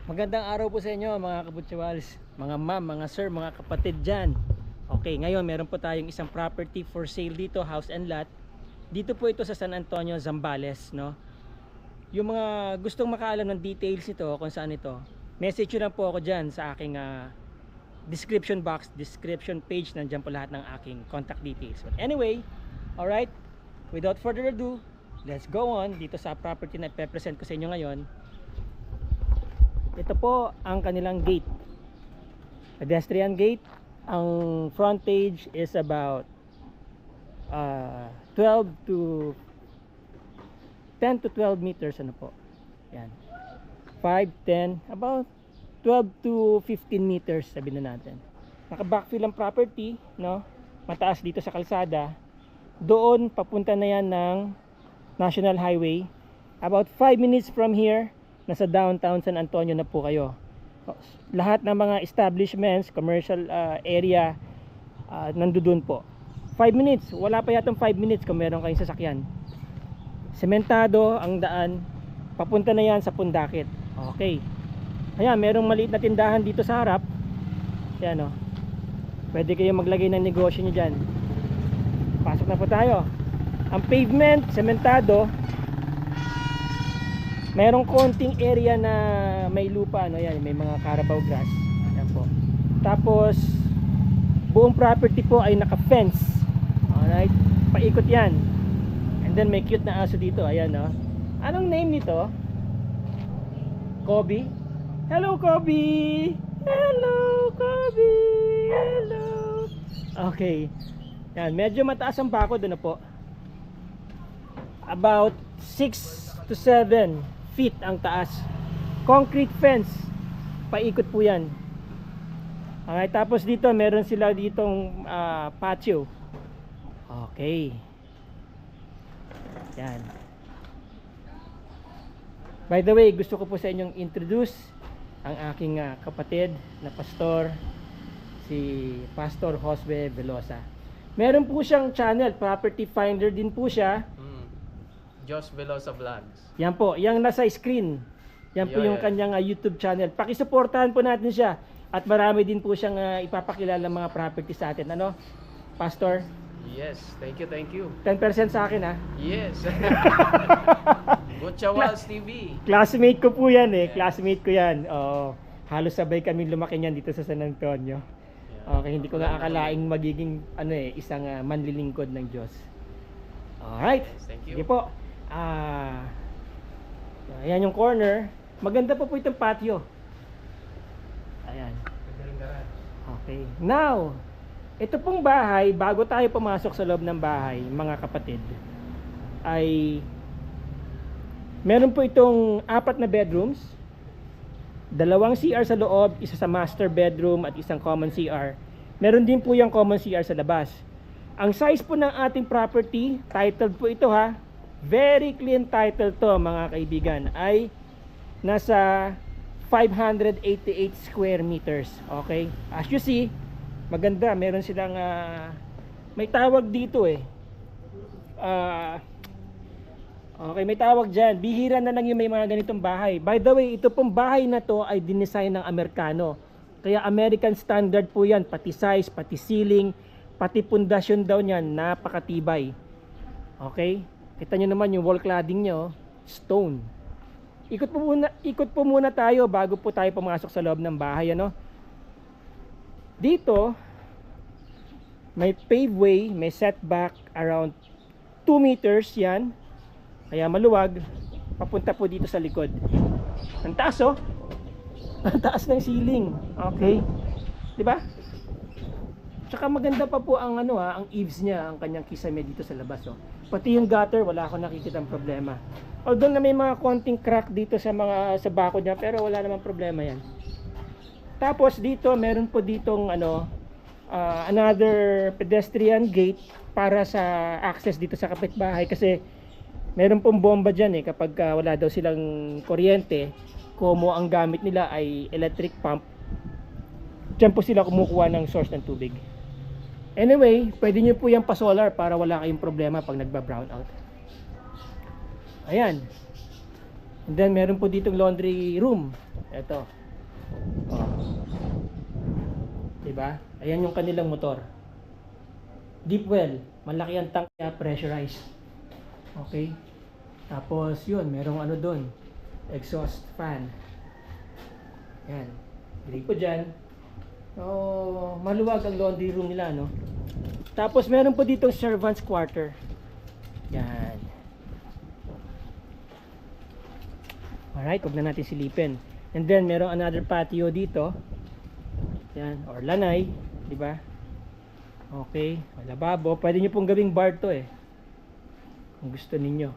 Magandang araw po sa inyo mga kabutsawals, mga ma'am, mga sir, mga kapatid dyan. Okay, ngayon meron po tayong isang property for sale dito, house and lot. Dito po ito sa San Antonio, Zambales, no? Yung mga gustong makaalam ng details nito, kung saan ito, message nyo lang po ako dyan sa aking description box, description page. Nandyan po lahat ng aking contact details. But anyway, alright, without further ado, let's go on dito sa property na ipe-present ko sa inyo ngayon. Ito po ang kanilang gate, pedestrian gate. Ang frontage is about 10 to 12 meters, ano po, yan, 5, 10, about 12 to 15 meters, sabi na natin. Naka-backfill ang property, no? Mataas dito sa kalsada. Doon papunta na yan ng National Highway. About 5 minutes from here, nasa downtown San Antonio na po kayo. Lahat ng mga establishments, commercial area, nandoon po. 5 minutes, wala pa yatang 5 minutes kung meron kayong sasakyan. Sementado ang daan, papunta na yan sa Pundakit. Okay. Ayan, merong maliit na tindahan dito sa harap. Ayan o. Pwede kayong maglagay ng negosyo nyo dyan. Pasok na po tayo. Ang pavement, sementado. Merong konting area na may lupa, ano yan, may mga Carabao grass. Yan po. Tapos buong property po ay naka-fence. Alright? Paikot yan. And then may cute na aso dito, ayan, no. Anong name nito? Kobe? Hello Kobe! Hello Kobe! Hello! Okay. Yan, medyo mataas ang bakod, ano po. About 6 to 7 feet ang taas. Concrete fence. Paikot po yan. Okay, tapos dito meron sila ditong patio. Okay. Yan. By the way, gusto ko po sa inyong introduce ang aking kapatid na pastor, si Pastor Josue Velosa. Meron po siyang channel, property finder din po siya. Jos Velosa Vlogs. Yan po, yung nasa screen. Yan po yung kanyang YouTube channel. Pakisuportahan po natin siya. At marami din po siyang ipapakilala ng mga property sa atin. Ano, Pastor? Yes, thank you, thank you. 10% sa akin, ha? Yes. Butchawals TV. Classmate ko po yan, eh. Classmate ko yan. Oo. Halos sabay kami lumaki niyan dito sa San Antonio. Okay, hindi ko nga akalaing magiging isang manlilingkod ng Diyos. Alright. Yes, thank you. Sige po. Ayan yung corner. Maganda pa po itong patio. Ayan. Okay. Now, ito pong bahay, bago tayo pumasok sa loob ng bahay, mga kapatid, ay meron po itong 4 na bedrooms, 2 CR sa loob, isa sa master bedroom at isang common CR. Meron din po yung common CR sa labas. Ang size po ng ating property, titled po ito, ha. Very clean title to, mga kaibigan, ay nasa 588 square meters. Okay? As you see, maganda. Meron silang may tawag dito, eh. Okay, may tawag dyan. Bihira na lang yung may mga ganitong bahay. By the way, ito pong bahay na to ay dinesign ng Amerikano. Kaya American standard po yan. Pati size, pati ceiling, pati pundasyon daw niyan, napakatibay. Okay? Kita nyo naman yung wall cladding nyo, stone. Ikot po muna tayo bago po tayo pumasok sa loob ng bahay, ano? Dito, may paveway, may setback around 2 meters yan. Kaya maluwag, papunta po dito sa likod. Ang taas, oh. Ang taas ng ceiling. Okay? 'Di ba? Tsaka maganda pa po ang ang eaves niya, ang kanyang kisame dito sa labas, oh. Pati yung gutter, wala akong nakikitang problema. Although na may mga konting crack dito sa sa bako niya, pero wala namang problema 'yan. Tapos dito, meron po ditong another pedestrian gate para sa access dito sa kapitbahay, kasi meron pong bomba diyan, kapag wala daw silang kuryente, como ang gamit nila ay electric pump. Diyan po sila kumukuha ng source ng tubig. Anyway, pwede nyo po yung pa-solar para wala kayong problema pag nagba-brown out. Ayan. And then meron po ditong laundry room. Ito. Oh. Diba? Ayan yung kanilang motor. Deep well. Malaki ang tank kaya pressurized. Okay? Tapos yun, merong ano dun. Exhaust fan. Yan. Gripo dyan. Oh, maluwag ang laundry room nila, no? Tapos meron po dito servants quarter. Yan. Alright, huwag na natin silipin. And then merong another patio dito. Yan, or lanay, di ba? Okay, lababo. Pwede nyo pong gawing bar to eh. Kung gusto ninyo.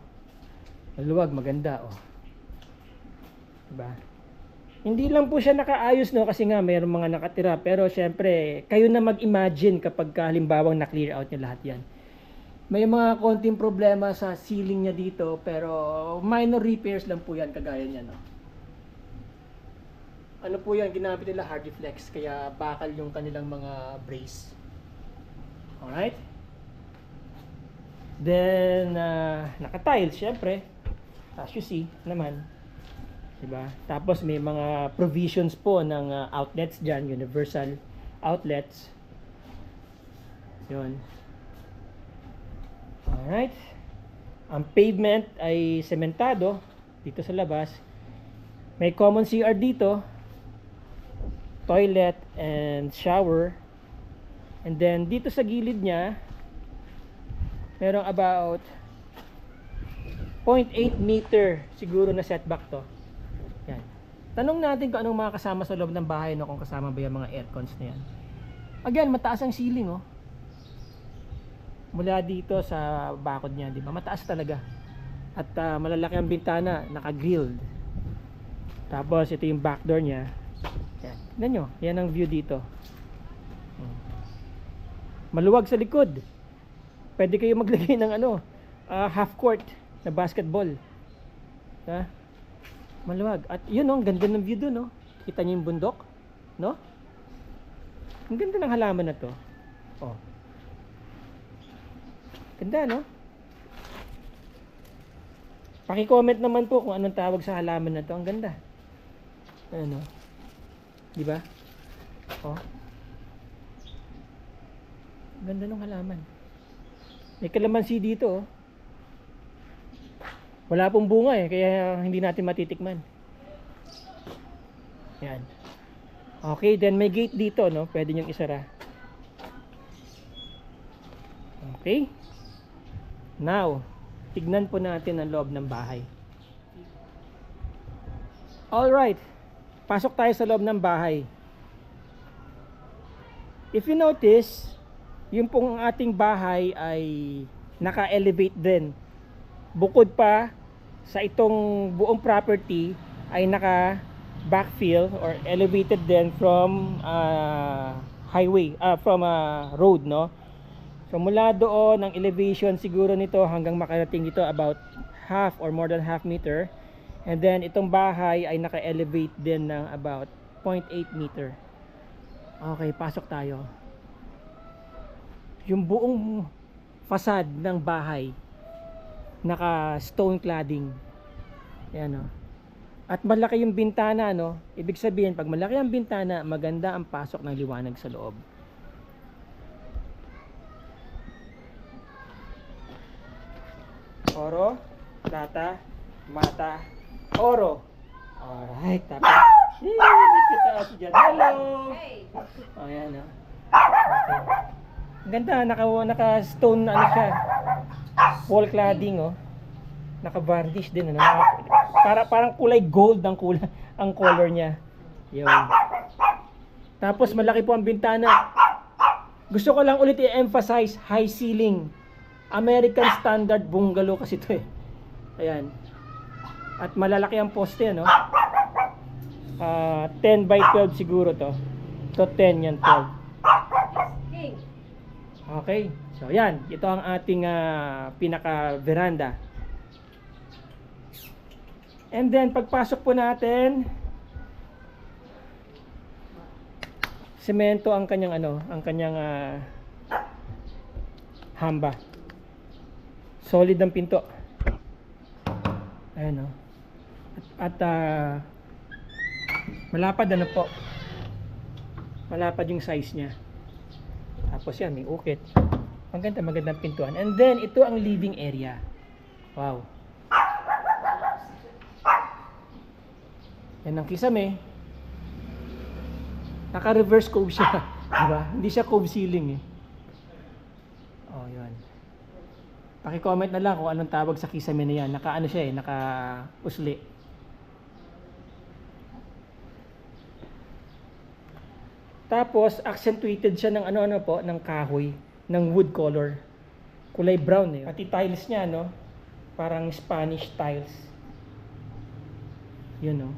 Maluwag, maganda oh. Diba? Hindi lang po siya nakaayos, no, kasi nga mayroong mga nakatira, pero syempre kayo na mag-imagine kapag halimbawang na-clear out nyo lahat yan. May mga konting problema sa ceiling niya dito, pero minor repairs lang po yan, kagaya niya, no. Ano po yan, ginamit nila Hardiflex, kaya bakal yung kanilang mga brace. Alright? Then naka-tiles syempre, as you see naman, diba? Tapos may mga provisions po ng outlets dyan, universal outlets. Yun. Alright. Ang pavement ay sementado dito sa labas. May common CR dito, toilet and shower. And then dito sa gilid niya merong about 0.8 meter siguro na setback to. Yan. Tanong natin kung anong mga kasama sa loob ng bahay, no, kung kasama ba yung mga aircons na yan. Again, mataas ang ceiling, oh. Mula dito sa bakod niya, di ba? Mataas talaga. At malalaki ang bintana, naka-grilled. Tapos ito yung back door niya. Yan. Tignan nyo, yan ang view dito. Maluwag sa likod. Pwede kayo maglagay ng half court na basketball. Ha? Maluwag. At yun, ang ganda ng view doon, no? Kita niyo yung bundok, no? Ang ganda ng halaman na to. Oh. Ganda, no? Paki-comment naman po kung anong tawag sa halaman na to. Ang ganda. Ano? Di ba? Oh. Ganda ng halaman. May kalamansi dito, oh. Wala pong bunga eh, kaya hindi natin matitikman. Yan. Okay, then may gate dito, no? Pwede niyong isara. Okay. Now, tignan po natin ang loob ng bahay. Alright. Pasok tayo sa loob ng bahay. If you notice, yung pong ating bahay ay naka-elevate din. Bukod pa sa itong buong property ay naka-backfill or elevated din from highway, from road, no? So mula doon ang elevation siguro nito hanggang makarating dito about half or more than half meter. And then itong bahay ay naka-elevate din ng about 0.8 meter. Okay, pasok tayo. Yung buong facade ng bahay naka stone cladding. Ayan, oh. At malaki yung bintana, no? Ibig sabihin, pag malaki ang bintana, maganda ang pasok ng liwanag sa loob. Oro, plata, mata, oro. Alright, tapos kita si Jan. Hello! Oh, ayan, oh. Okay. Ang ganda, naka stone siya. Wall cladding, oh. Naka-varnish din, ano. Parang kulay gold ang color niya. 'Yun. Tapos malaki po ang bintana. Gusto ko lang ulit i-emphasize, high ceiling. American standard bungalow kasi 'to eh. Ayan. At malalaki ang poste, no. 10 by 12 siguro 'to. To 10 yan, 12. Okay, so yan, ito ang ating pinaka-veranda. And then pagpasok po natin, semento ang kanyang hamba. Solid ang pinto. Ayan, oh. At Malapad ano po. Malapad yung size niya. Tapos yan, may ukit. Ang ganda, magandang pintuan. And then, ito ang living area. Wow. Yan ang kisame. Naka-reverse cove siya. Diba? Hindi siya cove ceiling eh. Oh, yun. Paki-comment na lang kung anong tawag sa kisame na yan. Naka-ano siya eh, naka-usli. Tapos, accentuated siya ng ano-ano po, ng kahoy, ng wood color. Kulay brown eh. Pati tiles niya, no? Parang Spanish tiles. Yun, no?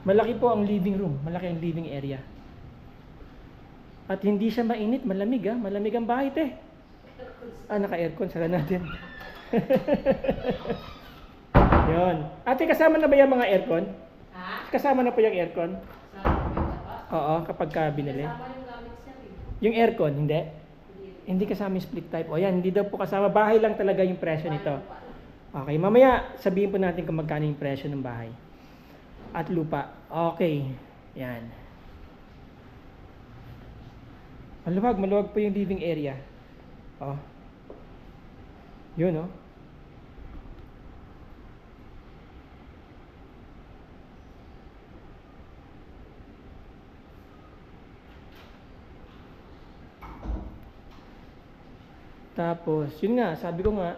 Malaki po ang living room. Malaki ang living area. At hindi siya mainit. Malamig, ah. Malamig ang bahay, te. Ah, naka-aircon. Sara natin. Yun. Ate, kasama na ba yung mga aircon? Ha? Kasama na po yung aircon? Sa benta pa? Oo, kapag ka binili. Kasama yung gamit siya eh. Yung aircon, hindi? Hindi kasama yung split type. O yan, hindi daw po kasama. Bahay lang talaga yung presyo nito. Okay, mamaya sabihin po natin kung magkano yung presyo ng bahay. At lupa. Okay. Yan. Maluwag po yung living area. Oh. Yun, oh. Tapos, yun nga, sabi ko nga,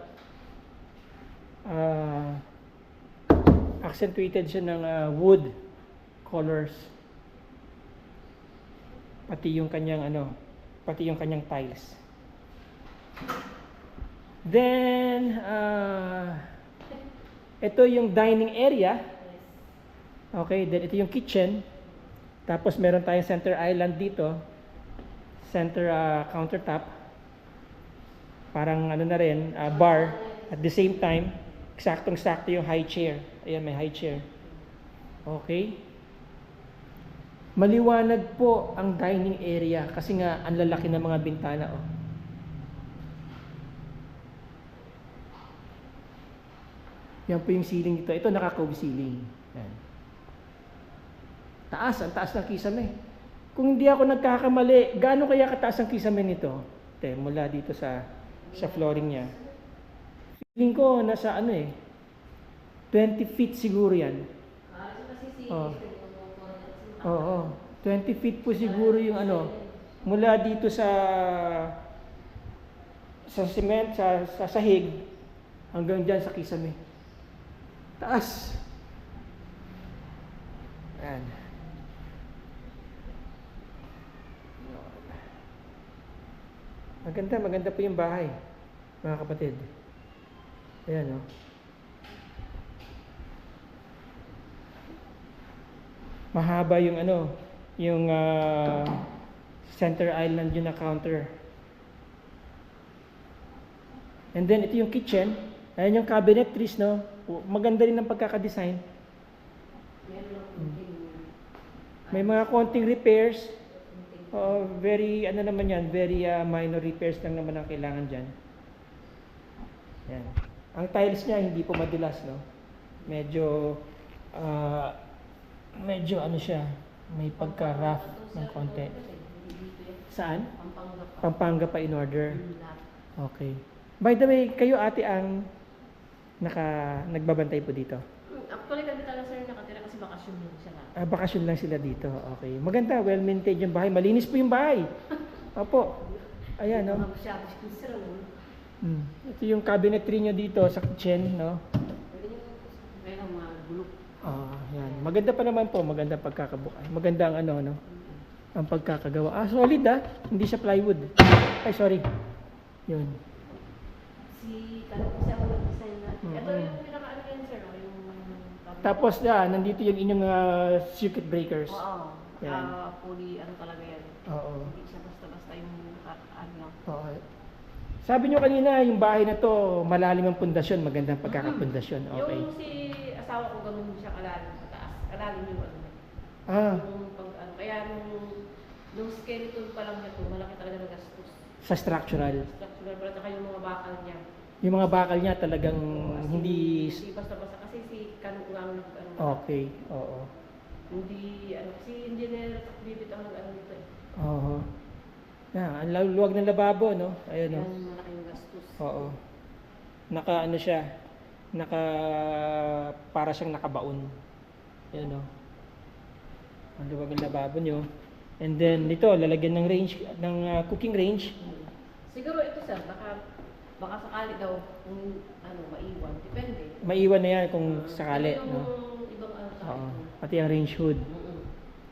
accentuated siya ng wood colors. Pati yung kanyang pati yung kanyang tiles. Then, ito yung dining area. Okay, then ito yung kitchen. Tapos meron tayong center island dito. Center countertop. Parang ano na rin, bar. At the same time, eksaktong-sakto yung high chair. Ayan, may high chair. Okay. Maliwanag po ang dining area kasi nga ang lalaki ng mga bintana. Oh. Yan po yung ceiling dito. Ito naka-cove ceiling. Yan. Taas, ang taas ng kisame. Kung hindi ako nagkakamali, gaano kaya kataas ang kisame nito? Mula dito sa flooring niya. Feeling ko nasa 20 feet siguro yan. Oh. Oo. 20 feet po siguro yung mula dito sa cement, sa sahig, hanggang dyan sa kisame. Taas. Ayan. Maganda po yung bahay, mga kapatid. Ayan, oh. Mahaba yung yung center island yun na counter. And then ito yung kitchen. Ayan yung cabinetries, no? Maganda rin ang pagkakadesign. May mga konting repairs. Very naman yan, very minor repairs lang naman ang kailangan dyan. Yan. Ang tiles niya hindi po madulas, no? Medyo siya, may pagka-rough ng konti. Saan? Pampanga pa in order. Okay. By the way, kayo ate ang nagbabantay po dito? Actually, kami talaga sir nakatira kasi bakasyon din siya na. Bakasyon lang sila dito. Okay. Maganda, well-maintained yung bahay. Malinis po yung bahay. Opo. Ayan, no? Ito yung cabinetry nyo dito sa kitchen, no? Kaya mga gulok. Yan. Maganda pa naman po, maganda pagkakabuka. Maganda ang ang pagkakagawa. Solid hindi siya plywood. Ay, sorry. Yun. Kasi ako nag-design na. Ito yung pinaka-ano yan sir, yung Tapos nandito yung inyong circuit breakers. Oo. Yan. Fully talaga yan. Oo. Hindi siya basta-basta yung Oo. Sabi nyo kanina, yung bahay na to, malalim ang pundasyon, magandang pagkakapundasyon. Okay. Yung si asawa ko ganun siya kalalim sa taas. Kalalim yung Yung kaya nung skeleton pa lang niya to, malaki talaga na gastos. Sa structural. Structural, pero saka yung mga bakal niya. Yung mga bakal niya talagang hindi... Hindi basta-basta kasi si Kanungang ano. Okay, oo. Hindi, ano, si engineer bibit ang ano dito eh. Oo. Yan, ang luwag ng lababo, no? Ayun, no? Yan, malaking gastos. Oo. Naka ano siya, para siyang nakabaon. Yan, no? Ang luwag ng lababo nyo. And then, dito, lalagyan ng range, ng cooking range. Siguro ito sir, baka sakali daw kung ano, maiwan. Depende. Maiwan na yan kung sakali, Pero yung no? ibang ano sa Oo. akin. Pati ang range hood. Mm-mm.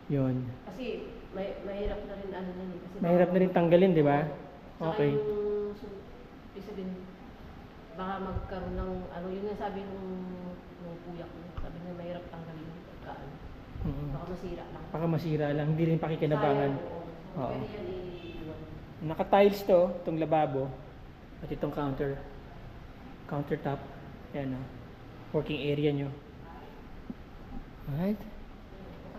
Yun. Kasi mahirap na rin ano nun eh. Kasi Mahirap na rin tanggalin, di ba? Saka Okay. yung, ibig sabihin, baka magkaroon ng, ano, yun yung sabi nung kuya ko. Sabi niya mahirap tanggalin yung pagkaan. Mm. Baka masira lang. Baka masira lang, hindi rin pakikinabangan. Sayang, oo. Oo. Pwede yan iiwan. Naka-tiles to, itong lababo. At itong countertop. Ayan, working area nyo. Alright.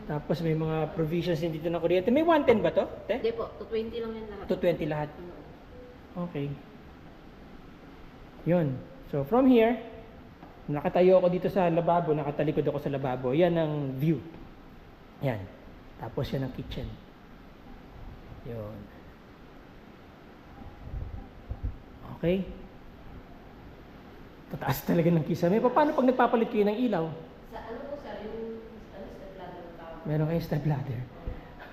Tapos may mga provisions din dito ng kuryente. May 110 ba to? Te? Hindi po, 220 lang yan lahat. 220 lahat. Mm. Okay. Yun. So from here, nakatayo ako dito sa lababo, nakatalikod ako sa lababo. Yan ang view. Yan. Tapos yan ang kitchen. Yun. Okay. Tataas talaga ng kisame. Paano pag nagpapalit kayo ng ilaw? Sa ano po sir, yung ano, step ladder ng tao. Meron kayong step ladder.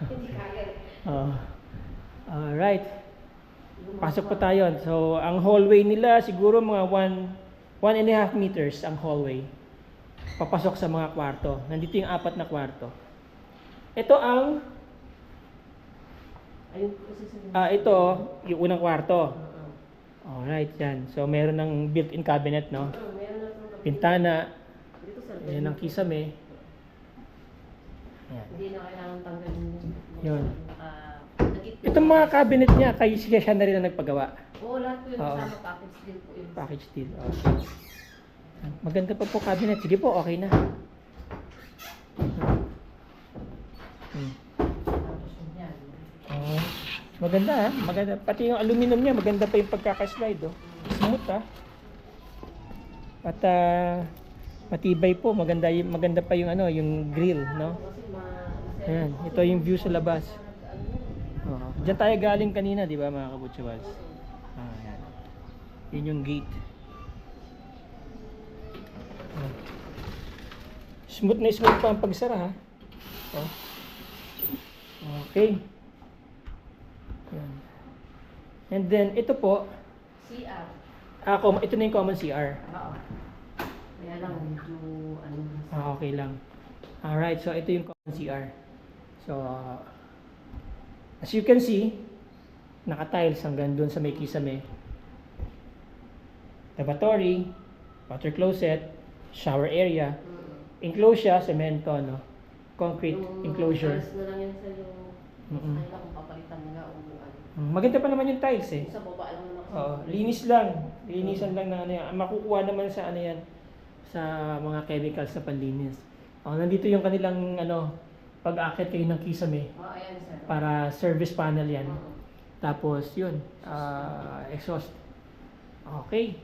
Hindi kaya. Alright. Pasok po tayo. So, ang hallway nila siguro mga 1.5 meters ang hallway. Papasok sa mga kwarto. Nandito yung 4 na kwarto. Ito ang Ayun po kasi ito yung unang kwarto. Alright, yan. So, meron ng built-in cabinet, no? meron na itong Pintana. dito sir. Yan ang kisame. Yan. Hindi na kailangan tanggalin Yun. Nag-it Itong mga cabinet niya, kayo siya na rin ang nagpagawa. Oo, lahat po yun. Oo. Kasama package din po yun. Package deal. Okay. Maganda pa po cabinet. Sige po, okay na. Tapos yun yan. Oh, maganda ha. Maganda. Pati yung aluminum niya, maganda pa yung pagkakaslide. Oh. Smooth ha. At matibay po. Maganda pa yung ano, yung grill, no? Kasi Ayan, ito yung view sa labas. Oh, diyan tayo galing kanina, di ba mga kabutsuwals? Ayan. Yun yung gate. Oh. Smooth na smooth pa ang pagsara ha. Oh. Okay. Yan. And then ito po, CR. ito na yung common CR. Oo. Kaya lang medyo ano. Okay lang. Alright, so ito yung common CR. So, as you can see, naka-tiles hanggang doon sa may kisame. Lavatory, water closet, shower area. Enclosed siya, semento, no? Concrete enclosure. Tiles na lang yan sa yung Mm-mm. kaya kung papalitan nila o ano. Maganda pa naman yung tiles eh. Sa baba lang naman kasi. Oo, linis lang. Linisan lang na ano yan. Makukuha naman sa ano yan, sa mga chemicals na panlinis. Nandito yung kanilang ano, pag-akit kayo ng kisame Ayan sir. para service panel yan. Oo. Tapos yun, exhaust. Okay.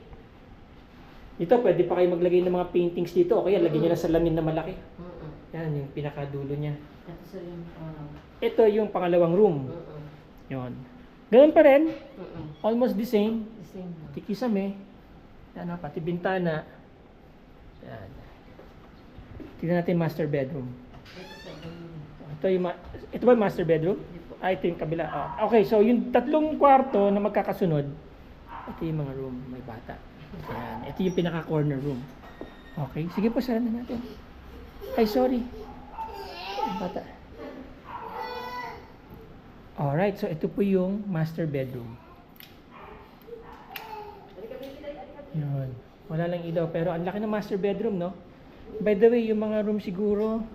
Dito pwede pa kayo maglagay ng mga paintings dito. O kaya lagyan nyo na salamin na malaki. Mm-mm. Yan yung pinakadulo niya. Ito sir yung pangalawa. Ito yung pangalawang room. Mm-mm. Yun. Ganun pa rin. Mm-mm. Almost the same. The same. Pati kisame. Yan, pati bintana. Yan. Tignan natin master bedroom. Ito sir. Ito yung ito ba yung master bedroom? Ito yung kabila. Okay, so yung tatlong kwarto na magkakasunod, ito yung mga room, may bata. Yan. Ito yung pinaka-corner room. Okay, sige po, sarahan na natin. Ay, sorry. Bata. Alright, so ito po yung master bedroom. Yun. Wala lang ilaw, pero ang laki ng master bedroom, no? By the way, yung mga room siguro,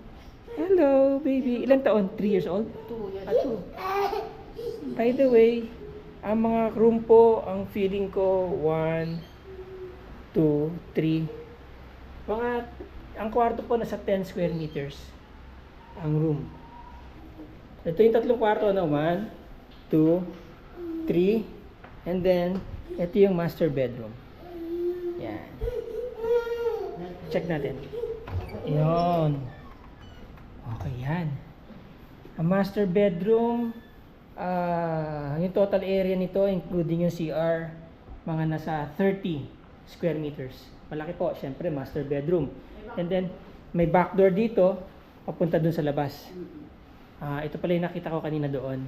hello, baby. Ilan taon? 3 years old? 2 yan. 2. By the way, ang mga room po, ang feeling ko, 1, 2, 3. Ang kwarto po nasa 10 square meters. Ang room. Ito yung tatlong kwarto, 1, 2, 3. And then, ito yung master bedroom. Yan. Check natin. Yun. Okay, yan. Ang master bedroom, yung total area nito, including yung CR, mga nasa 30 square meters. Malaki po, syempre, master bedroom. And then, may back door dito, papunta dun sa labas. Ito pala yung nakita ko kanina doon.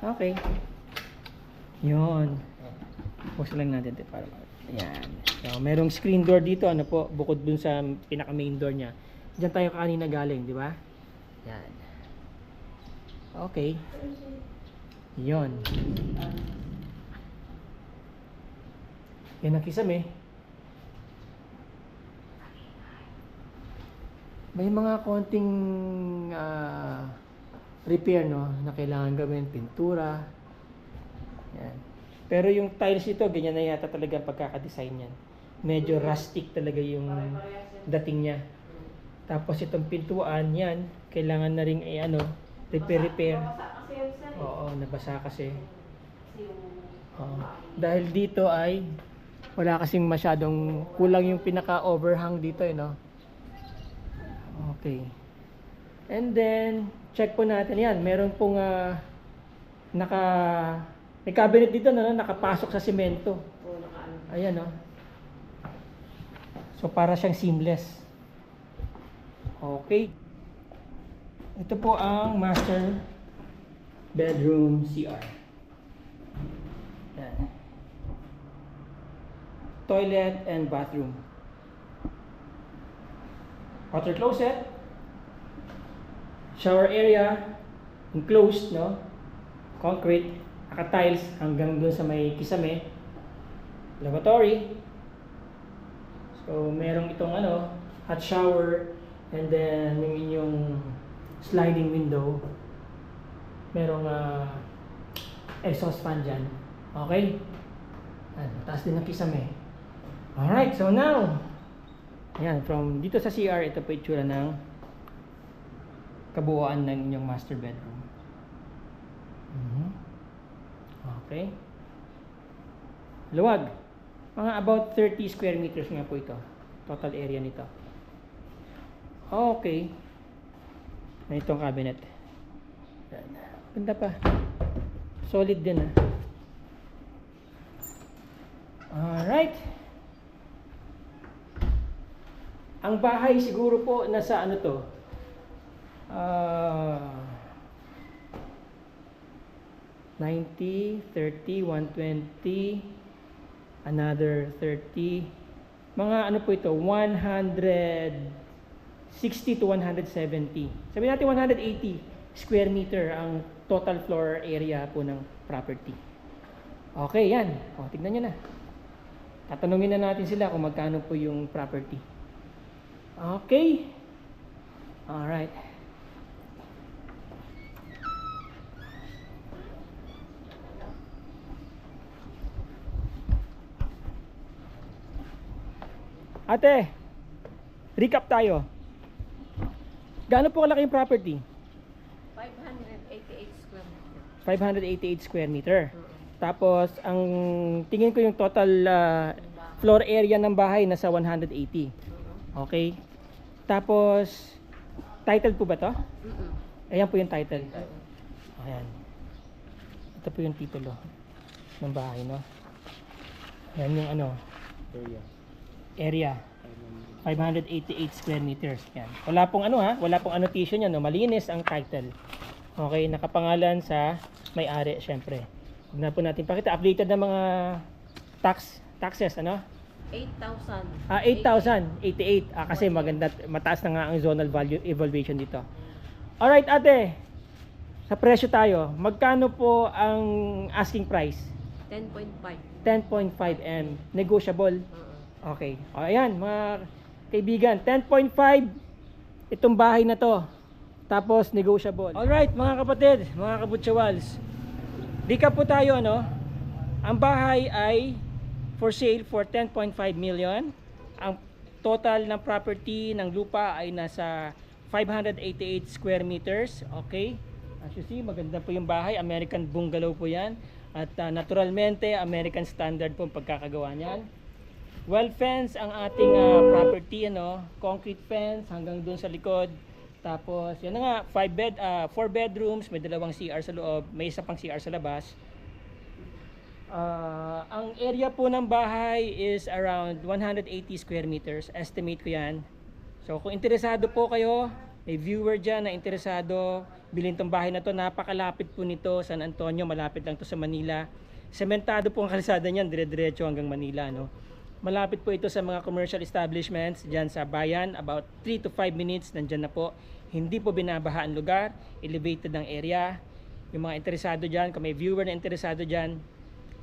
Okay. Yun. Pause lang natin ito para yan. So, merong screen door dito, ano po, bukod dun sa pinaka main door niya. Diyan tayo kanina galing, di ba? Yan. Okay. Yun. Yan ang kisame. May mga konting repair, no, na kailangan gawin, pintura. Yan. Pero yung tiles ito, ganyan na yata talaga ang pagkakadesign yan. Medyo rustic talaga yung dating niya. Tapos itong pintuan, yan, kailangan na rin repair. Oo, nabasa kasi. Dahil dito ay wala kasing masyadong, kulang yung pinaka-overhang dito, no? Okay. And then, check po natin yan. Meron pong may cabinet dito na nakapasok sa semento. Ayan, no? So, para siyang seamless. Okay. Ito po ang master bedroom CR. Yan. Toilet and bathroom. Water closet. Shower area. Enclosed, no? Concrete. Naka-tiles hanggang dun sa may kisame. Lavatory. So, merong itong hot shower. And then, yung inyong sliding window. Merong exhaust fan dyan. Okay? Mataas din ang kisame. Alright, so now, ayan, from dito sa CR, ito po itsura ng kabuuan ng inyong master bedroom. Okay. Luwag. Mga about 30 square meters nga po ito. Total area nito. Okay. Na itong cabinet. Ganda pa. Solid din Alright. Ang bahay siguro po nasa 90, 30, 120, another 30. Mga po ito, 160 to 170. Sabihin natin 180 square meter ang total floor area po ng property. Okay, yan. O, tignan nyo na. Tatanungin na natin sila kung magkano po yung property. Okay. Alright. Ate, recap tayo. Gaano po kalaki yung property? 588 square meter. Tapos, ang tingin ko yung total floor area ng bahay nasa 180. Okay? Tapos, title po ba to? Ayan po yung title. Ayan. Ito po yung titulo ng bahay, no? Ayan yung area. 588 square meters. Yan. Wala pong wala pong annotation yan, no? Malinis ang title. Okay, nakapangalan sa may-ari, syempre. Huwag na po natin pakita. Updated na mga taxes, 8,000. 8,088. Kasi maganda, mataas na nga ang zonal value evaluation dito. Alright, ate. Sa presyo tayo, magkano po ang asking price? 10.5. 10.5 M. Negotiable. Okay. O, ayan, mga kaibigan, 10.5 itong bahay na to. Tapos negotiable. Alright, mga kapatid, mga kabutsawals. Recap po tayo, Ang bahay ay for sale for 10.5 million. Ang total ng property ng lupa ay nasa 588 square meters. Okay. As you see, maganda po yung bahay. American bungalow po yan. At naturalmente, American standard po ang pagkakagawa niyan. well fence ang ating property, ano, concrete fence hanggang doon sa likod. Tapos yan na nga, 4 bedrooms, may 2 CR sa loob, may isa pang CR sa labas. Ang area po ng bahay is around 180 square meters, estimate ko yan. So kung interesado po kayo, may viewer dyan na interesado bilhin tong bahay na to, napakalapit po nito, San Antonio, malapit lang to sa Manila. Sementado po ang kalsada niyan, dire-diretso hanggang Manila, no. Malapit po ito sa mga commercial establishments dyan sa bayan, about 3 to 5 minutes nandyan na po. Hindi po binabaha ang lugar, elevated ang area. Yung mga interesado dyan, kung may viewer na interesado dyan,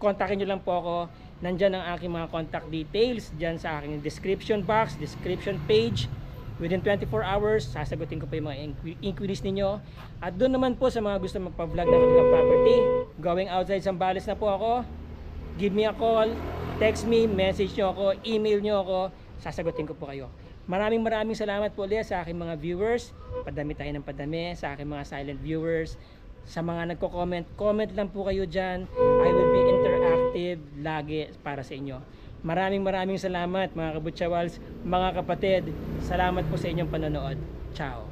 kontakin nyo lang po ako. Nandyan ang aking mga contact details dyan sa aking description box, description page. Within 24 hours, sasagutin ko po yung mga inquiries ninyo. At doon naman po sa mga gusto magpa-vlog ng kanilang property, going outside Zambales na po ako, give me a call, text me, message nyo ako, email nyo ako, sasagutin ko po kayo. Maraming salamat po ulit sa aking mga viewers. Padami tayo ng padami sa aking mga silent viewers. Sa mga nagko-comment, comment lang po kayo dyan. I will be interactive lagi para sa inyo. Maraming salamat mga kabutsawals, mga kapatid. Salamat po sa inyong panonood. Ciao!